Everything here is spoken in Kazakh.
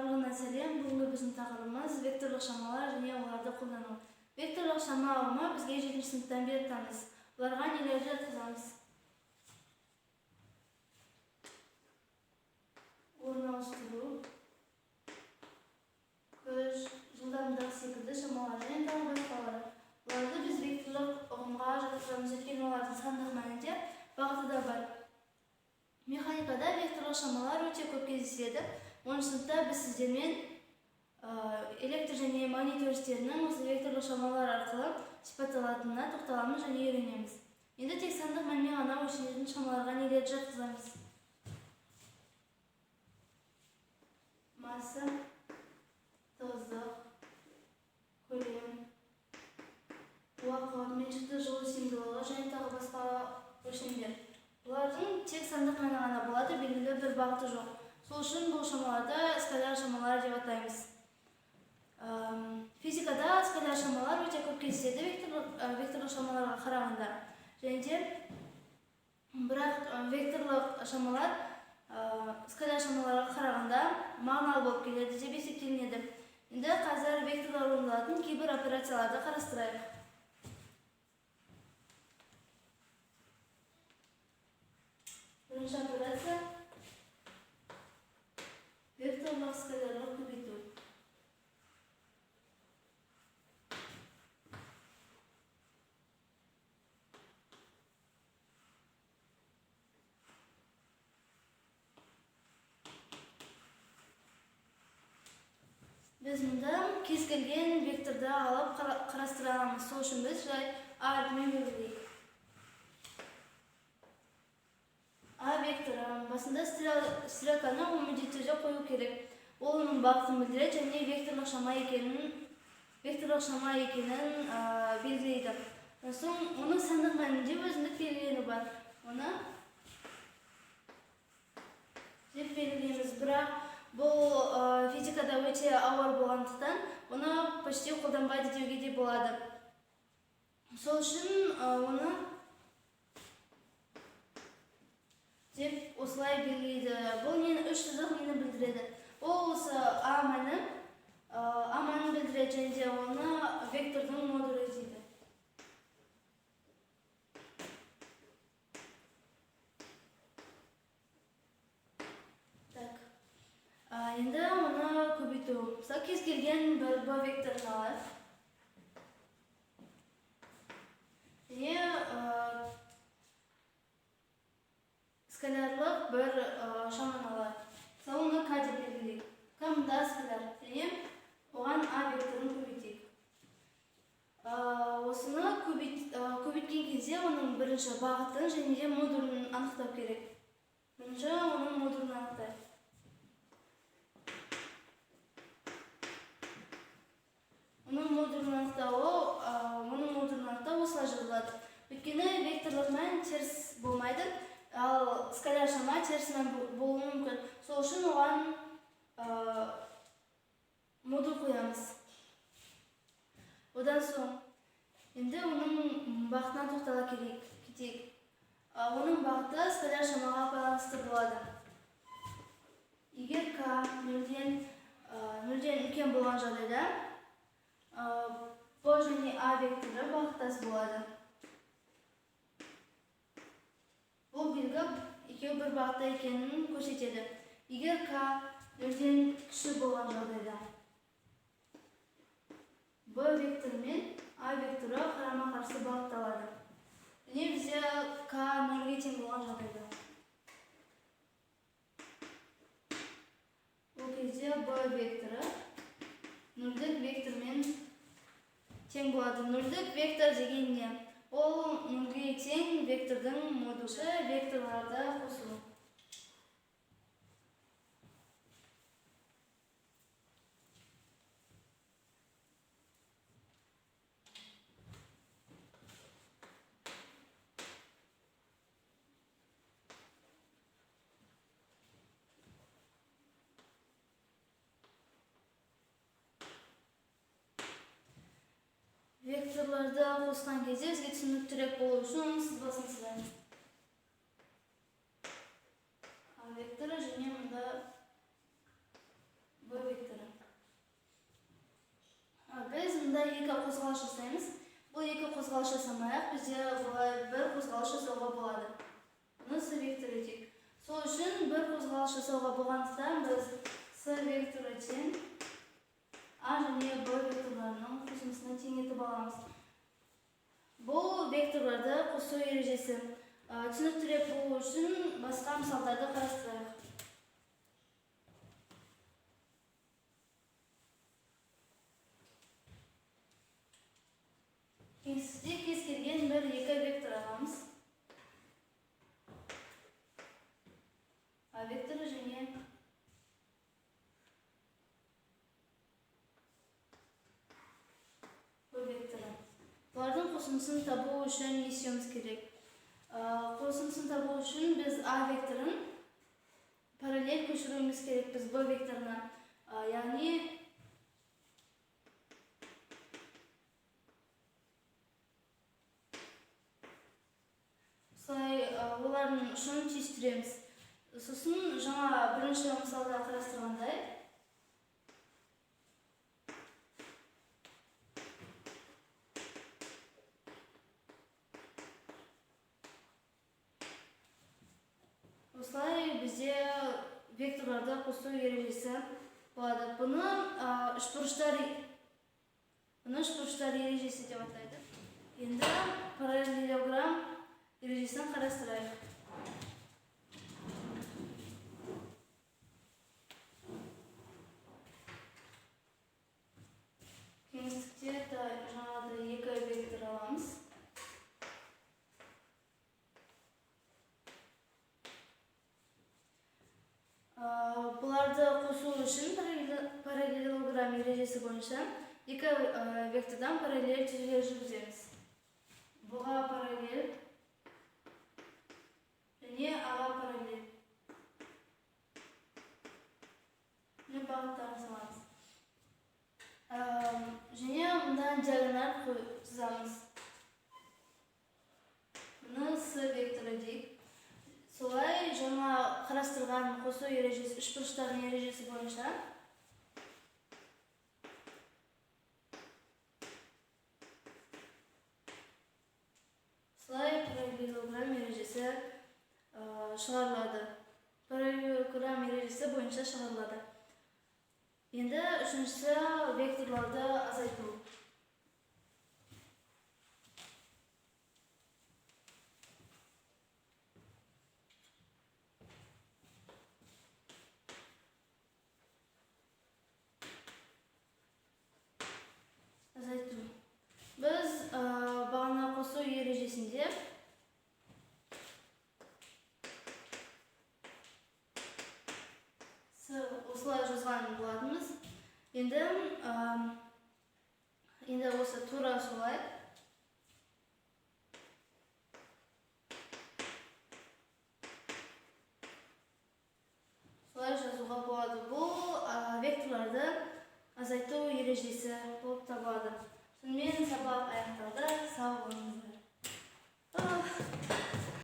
Барлығына сәлем. Бүгінгі біздің тақырыбымыз векторлық шамалар және оларды қолдану. Векторлық шама ұғымы бізге 7-ші сыныптан бері таныс. Оларға нелерді жатқызамыз? Орналастыру, көш, жылдамдық секілді шамалар және тағы басқалары. Оларды біз векторлық ұғымға жатқызамыз, өйткені олардың сандық мәнінде бағыты да бар. Механикада векторлық шамалар өте көп кездеседі. 10-ші сыныпта біз сіздермен электр және магнит өрістерінің осы векторлық шамалар арқылы сипатталатынына тоқталамыз және үйренеміз. Енді тек сандық мәнмен ғана өлшенетін шамаларға нелерді жатқызамыз? Масса, тығыздық, көлем, уақыт, меншікті жылу сыйымдылығы және тағы басқа өлшемдер. Бұлардың тек сандық мәні ғана болады, белгілі бір бағыты жоқ. Сол үшін бұл шамаларды скаляр шамалар деп атаймыз. Физикада скаляр шамалар өте көп кездеседі векторлық шамаларға қарағанда. Және де бірақ векторлық шамалар скаляр шамаларға қарағанда мағыналы болып келеді деп есептелінеді. Енді қазір векторлар орындалатын кейбір операцияларды қарастырайық. Бірінші операция векторлық скалярлық көбейту. Біз мұнда кез келген векторды алып қарастыра аламыз. Сол үшін біз жай А әрпімен белгілейік. А векторы басында стрелканы ол міндетті түрде қою керек. Ол оның бағытын білдіреді және векторлық шама екенін белгілейді. Соң оның сандық мәнінде өзіндік белгілену бар. Оны деп белгілейміз. Бірақ бұл физикада өте ауыр болғандықтан, оны почти қолданбайды деуге де болады. Сол үшін оны деп осылай белгілейді. Бұл үш сызық нені білдіреді? Ол осы А мәнін білдіреді және де оны вектордың модулі дейді. Енді оны көбейту. Мысалы кез келген бір Б векторын алайық. Және скалярлық бір шаманы алайық. Мысалы оны К деп белгілейік. К мұнда скаляр. Және оған А векторын көбейтейік. Осыны көбейткен кезде оның бірінші бағытын және де модулін анықтау керек. Бірінші оның модулін анықтайық. Оның модулін анықтау осылай жазылады. Өйткені векторлық мән теріс болмайды, ал скаляр шама теріс мән болуы мүмкін. Сол үшін оған модуль қоямыз. Одан соң, енді оның бағытына тоқтала кетейік. Оның бағыты скаляр шамаға байланысты болады. Егер К нөлден үлкен болған жағдайда, Б және А векторы бағыттас болады. Бұл белгі екеуі бір бағытта екенін көрсетеді. Егер К нөлден кіші болған жағдайда, Б векторы мен А векторы қарама-қарсы бағытталады. Және бізде К нөлге тең болған жағдайда. Бұл кезде Б векторы нөлдік вектормен тең болады. Нөлдік вектор деген не? Ол нөлге тең вектордың модулі векторларды қосу. Векторларды қосқан кезде бізге түсініктірек болу үшін оның сызбасын сызамыз. А векторы және мұнда Б векторы. қозғалыс жасамайық, бізде бұлай бір қозғалыс жасауға болады. Бұны с векторы дейік. Сол үшін бір қозғалыс жасауға болғандықтан біз с векторы тең а және б векторларының қосындысына тең етіп аламыз. Бұл векторларды қосу ережесі түсініктірек болу үшін басқа мысалдарды қарастырайық. Кеңістікте кез келген бір екі вектор аламыз. А векторы және Б векторы. Бұлардың қосындысын табу үшін не істеуіміз керек? Қосындысын табу үшін біз А векторын параллель көшіруіміз керек біз Б векторына. Яғни олардың ұшын түйістіреміз. Сосын жаңа бірінші мысалда қарастырғандай осылай бізде векторларды қосу ережесі болады. Бұны үшбұрыштар ережесі деп атайды. Енді параллелограмм ережесін қарастырайық. Кеңістікте жаңағыдай екі вектор аламыз. Бұларды қосу үшін параллелограмм ережесі бойынша екі вектордан параллель түзулер жүргіземіз. Бұға параллель және аға параллель. Және бағыттарын саламыз. Және мұндан диагональ сызамыз. Бұны с векторы дейік. Солай жаңа қарастырған қосу ережесі, үшбұрыштардың ережесі бойынша солай параллелограмм ережесі шығарылады. Параллелограмм ережесі бойынша шығарылады. Енді үшіншісі векторларды азайту. Біз бағана қосу ережесінде осылай жазған болатынбыз. Енді осы тура солай. Солай жазуға болады. Бұл векторларды азайту ережесі болып табылады. Сонымен сабақ аяқталды. Сау болыңыз.